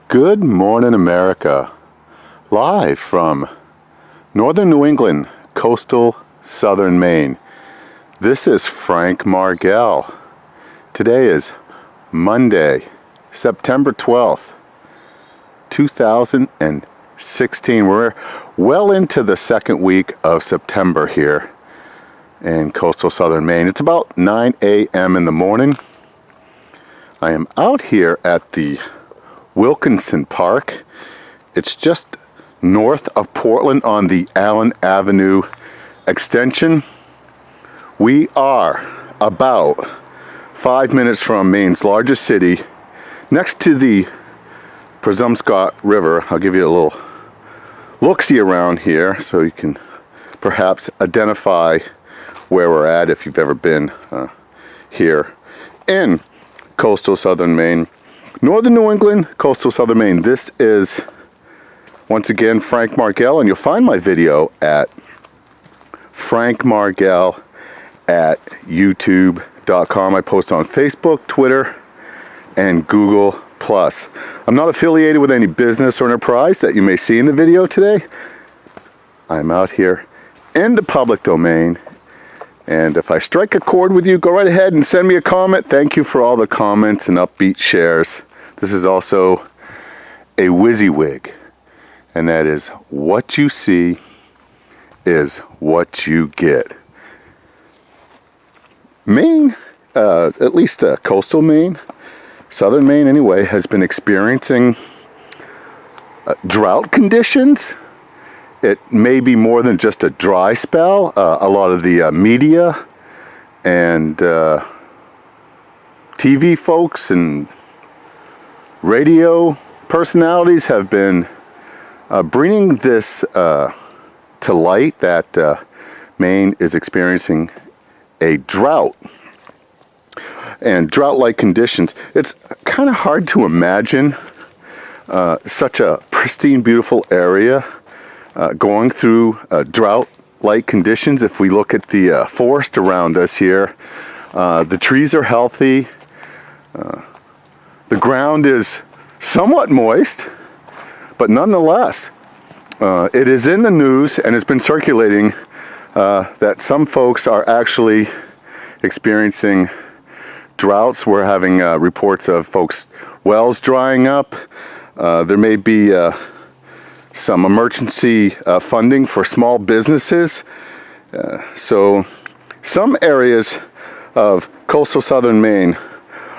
Good morning, America. Live from northern New England, coastal southern Maine. This is Frank Margell. Today is Monday, September 12th, 2016. We're well into the second week of September here in coastal southern Maine. It's about 9 a.m. in the morning. I am out here at the Wilkinson Park. It's just north of Portland on the Allen Avenue extension. We are about 5 minutes from Maine's largest city, next to the Presumpscot River. I'll give you a little look-see around here so you can perhaps identify where we're at if you've ever been here in coastal southern Maine. Northern New England, coastal southern Maine. This is, once again, Frank Margell, and you'll find my video at Frank Margell at youtube.com. I post on Facebook, Twitter, and Google+. I'm not affiliated with any business or enterprise that you may see in the video today. I'm out here in the public domain, and if I strike a chord with you, go right ahead and send me a comment. Thank you for all the comments and upbeat shares. This is also a WYSIWYG, and that is what you see is what you get. Maine, at least coastal Maine, southern Maine anyway, has been experiencing drought conditions. It may be more than just a dry spell. A lot of the media and TV folks and radio personalities have been bringing this to light that Maine is experiencing a drought and drought-like conditions. It's kind of hard to imagine such a pristine, beautiful area going through drought-like conditions. If we look at the forest around us here, the trees are healthy. The ground is somewhat moist, but nonetheless, it is in the news and it's been circulating that some folks are actually experiencing droughts. We're having reports of folks' wells drying up. There may be some emergency funding for small businesses. So some areas of coastal southern Maine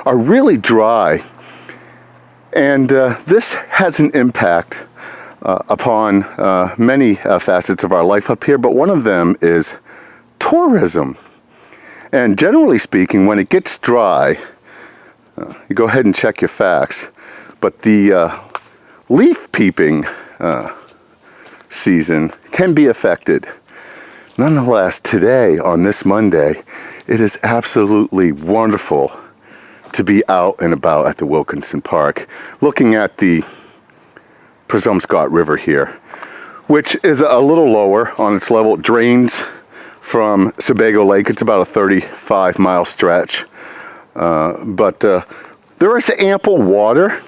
are really dry, and this has an impact upon many facets of our life up here, but one of them is tourism. And generally speaking, when it gets dry, you go ahead and check your facts, but the leaf peeping season can be affected. Nonetheless, today, on this Monday, it is absolutely wonderful to be out and about at the Wilkinson Park, looking at the Presumpscot River here, which is a little lower on its level. It drains from Sebago Lake. It's about a 35-mile stretch, but there is ample water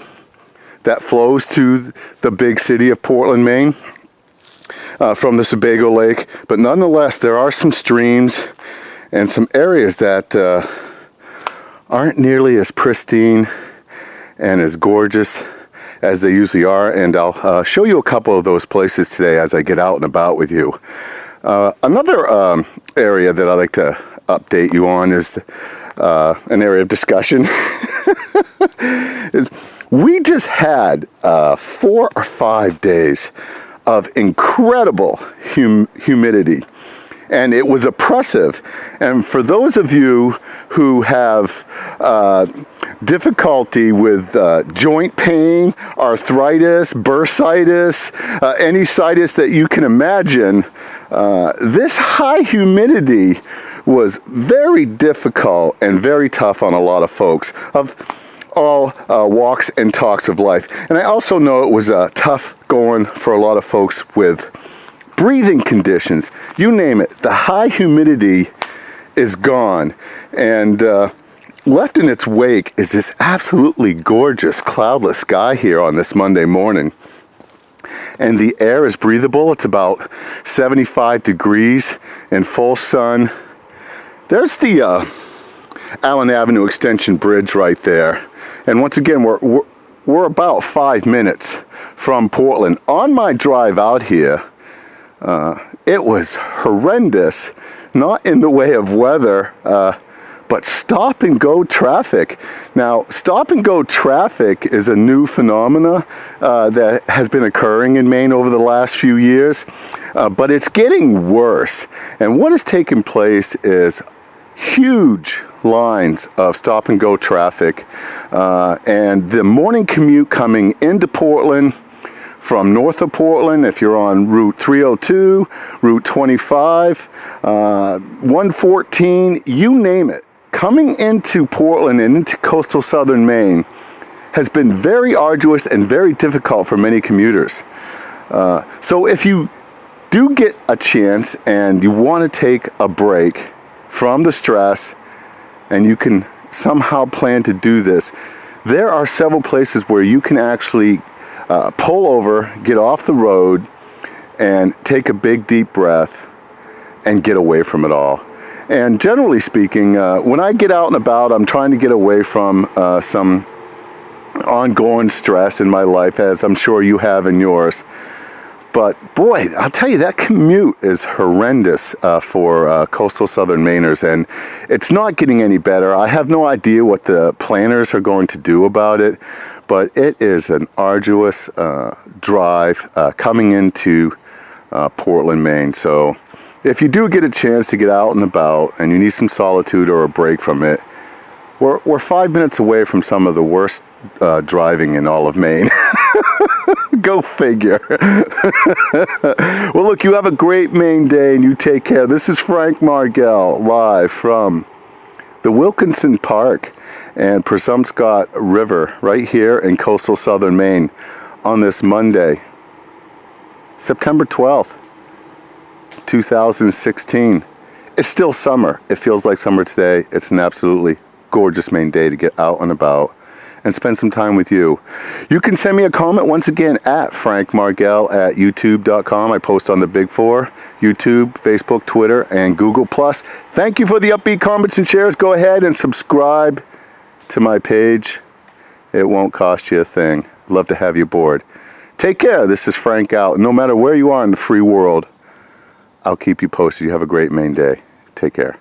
that flows to the big city of Portland, Maine, from the Sebago Lake. But nonetheless, there are some streams and some areas that aren't nearly as pristine and as gorgeous as they usually are. And I'll show you a couple of those places today as I get out and about with you. Another area that I'd like to update you on is an area of discussion. is we just had 4 or 5 days of incredible humidity, and it was oppressive. And for those of you who have difficulty with joint pain, arthritis, bursitis, any situs that you can imagine, this high humidity was very difficult and very tough on a lot of folks of all walks and talks of life. And I also know it was tough going for a lot of folks with breathing conditions. You name it, the high humidity is gone. And left in its wake is this absolutely gorgeous cloudless sky here on this Monday morning. And the air is breathable. It's about 75 degrees in full sun. There's the Allen Avenue Extension Bridge right there. And once again, we're about 5 minutes from Portland. On my drive out here, it was horrendous, not in the way of weather, but stop and go traffic. Now, stop and go traffic is a new phenomena that has been occurring in Maine over the last few years, but it's getting worse. And what has taken place is huge lines of stop and go traffic, and the morning commute coming into Portland from north of Portland, if you're on Route 302, Route 25, 114, you name it, coming into Portland and into coastal southern Maine has been very arduous and very difficult for many commuters. So if you do get a chance and you want to take a break from the stress, and you can somehow plan to do this, there are several places where you can actually pull over, get off the road, and take a big deep breath and get away from it all. And generally speaking, when I get out and about, I'm trying to get away from some ongoing stress in my life, as I'm sure you have in yours. But boy, I'll tell you, that commute is horrendous for coastal southern Mainers, and it's not getting any better. I have no idea what the planners are going to do about it, but it is an arduous drive coming into Portland, Maine. So if you do get a chance to get out and about and you need some solitude or a break from it, we're 5 minutes away from some of the worst driving in all of Maine. Go figure. Well, look, you have a great Maine day and you take care. This is Frank Margell, live from the Wilkinson Park and Presumpscot River right here in coastal southern Maine on this Monday, September 12th, 2016. It's still summer. It feels like summer today. It's an absolutely gorgeous Maine day to get out and about and spend some time with you. You can send me a comment once again at frankmargell@youtube.com. I post on the Big Four: YouTube, Facebook, Twitter, and Google+. Thank you for the upbeat comments and shares. Go ahead and subscribe to my page. It won't cost you a thing. Love to have you aboard. Take care. This is Frank out. No matter where you are in the free world, I'll keep you posted. You have a great Maine day. Take care.